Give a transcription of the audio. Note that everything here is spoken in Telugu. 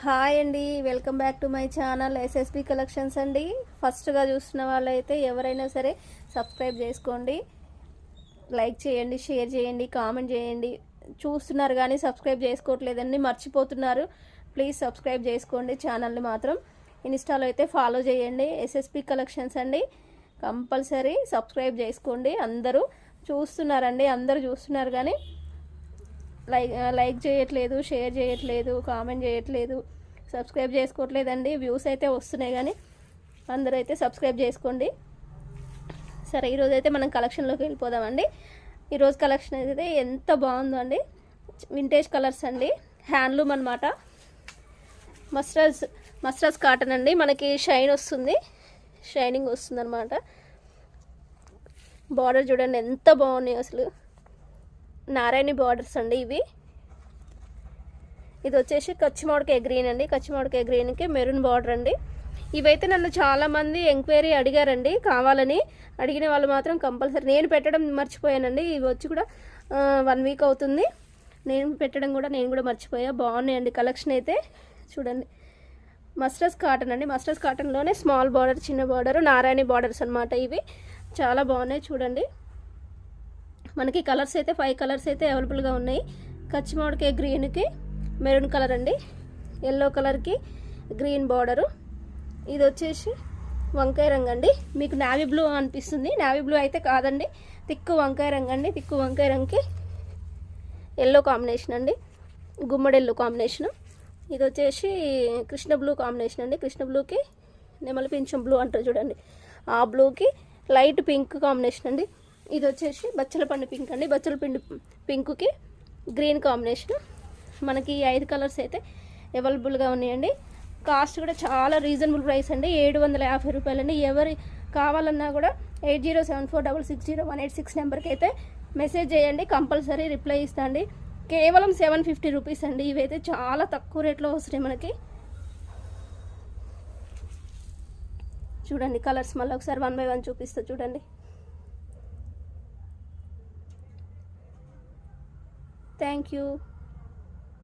హాయ్ అండి, welcome back to my channel SSP collections అండి. ఫస్ట్గా చూస్తున్న వాళ్ళైతే ఎవరైనా సరే సబ్స్క్రైబ్ చేసుకోండి, లైక్ చేయండి, షేర్ చేయండి, కామెంట్ చేయండి. చూస్తున్నారు కానీ సబ్స్క్రైబ్ చేసుకోవట్లేదండి, మర్చిపోతున్నారు. ప్లీజ్ సబ్స్క్రైబ్ చేసుకోండి ఛానల్ని మాత్రం. ఇన్స్టాలో అయితే ఫాలో చేయండి, ఎస్ఎస్పి కలెక్షన్స్ అండి. కంపల్సరీ సబ్స్క్రైబ్ చేసుకోండి. అందరూ చూస్తున్నారండి, అందరూ చూస్తున్నారు కానీ లైక్ చేయట్లేదు, షేర్ చేయట్లేదు, కామెంట్ చేయట్లేదు, సబ్స్క్రైబ్ చేసుకోవట్లేదండి. వ్యూస్ అయితే వస్తున్నాయి కానీ అందరూ అయితే సబ్స్క్రైబ్ చేసుకోండి. సరే, ఈరోజు అయితే మనం కలెక్షన్లోకి వెళ్ళిపోదామండి. ఈరోజు కలెక్షన్ అయితే ఎంత బాగుందో అండి. వింటేజ్ కలర్స్ అండి, హ్యాండ్లూమ్ అనమాట. మస్టర్స్ కాటన్ అండి. మనకి షైన్ వస్తుంది, షైనింగ్ వస్తుంది అనమాట. బార్డర్ చూడండి ఎంత బాగున్నాయి అసలు. నారాయణి బార్డర్స్ అండి ఇవి. ఇది వచ్చేసి కచ్చిమామిడికాయ గ్రీన్ అండి. కచ్చిమామిడికాయ గ్రీన్కి మెరూన్ బార్డర్ అండి. ఇవైతే నన్ను చాలామంది ఎంక్వైరీ అడిగారండి, కావాలని. అడిగిన వాళ్ళు మాత్రం కంపల్సరీ, నేను పెట్టడం మర్చిపోయానండి. ఇవి వచ్చి కూడా 1 వీక్ అవుతుంది నేను పెట్టడం కూడా, నేను కూడా మర్చిపోయా. బాగున్నాయండి కలెక్షన్ అయితే చూడండి. మస్టర్స్ కాటన్ అండి. మస్టర్స్ కాటన్లోనే స్మాల్ బార్డర్, చిన్న బార్డర్, నారాయణి బార్డర్స్ అనమాట. ఇవి చాలా బాగున్నాయి చూడండి. మనకి కలర్స్ అయితే 5 కలర్స్ అయితే అవైలబుల్గా ఉన్నాయి. కచ్చిమామిడికాయ గ్రీన్కి మెరూన్ కలర్ అండి, ఎల్లో కలర్కి గ్రీన్ బార్డరు. ఇది వచ్చేసి వంకాయ రంగు అండి. మీకు నావీ బ్లూ అనిపిస్తుంది, నావీ బ్లూ అయితే కాదండి, తిక్కు వంకాయ రంగు అండి. తిక్కు వంకాయ రంగుకి ఎల్లో కాంబినేషన్ అండి, గుమ్మడి ఎల్లో కాంబినేషను. ఇది వచ్చేసి కృష్ణ బ్లూ కాంబినేషన్ అండి. కృష్ణ బ్లూకి నెమలి పింఛం బ్లూ అంటారు చూడండి, ఆ బ్లూకి లైట్ పింక్ కాంబినేషన్ అండి. ఇది వచ్చేసి బచ్చల పండు పింక్ అండి. బచ్చల పిండి పింక్కి గ్రీన్ కాంబినేషన్. మనకి 5 కలర్స్ అయితే అవైలబుల్గా ఉన్నాయండి. కాస్ట్ కూడా చాలా రీజనబుల్ ప్రైస్ అండి, 750 రూపాయలండి. ఎవరు కావాలన్నా కూడా 8074660186 నెంబర్కి అయితే మెసేజ్ చేయండి, కంపల్సరీ రిప్లై ఇస్తా అండి. కేవలం 750 రూపీస్ అండి. ఇవైతే చాలా తక్కువ రేట్లో వస్తున్నాయి మనకి. చూడండి కలర్స్, మళ్ళీ ఒకసారి 1 by 1 చూపిస్తా చూడండి. Thank you.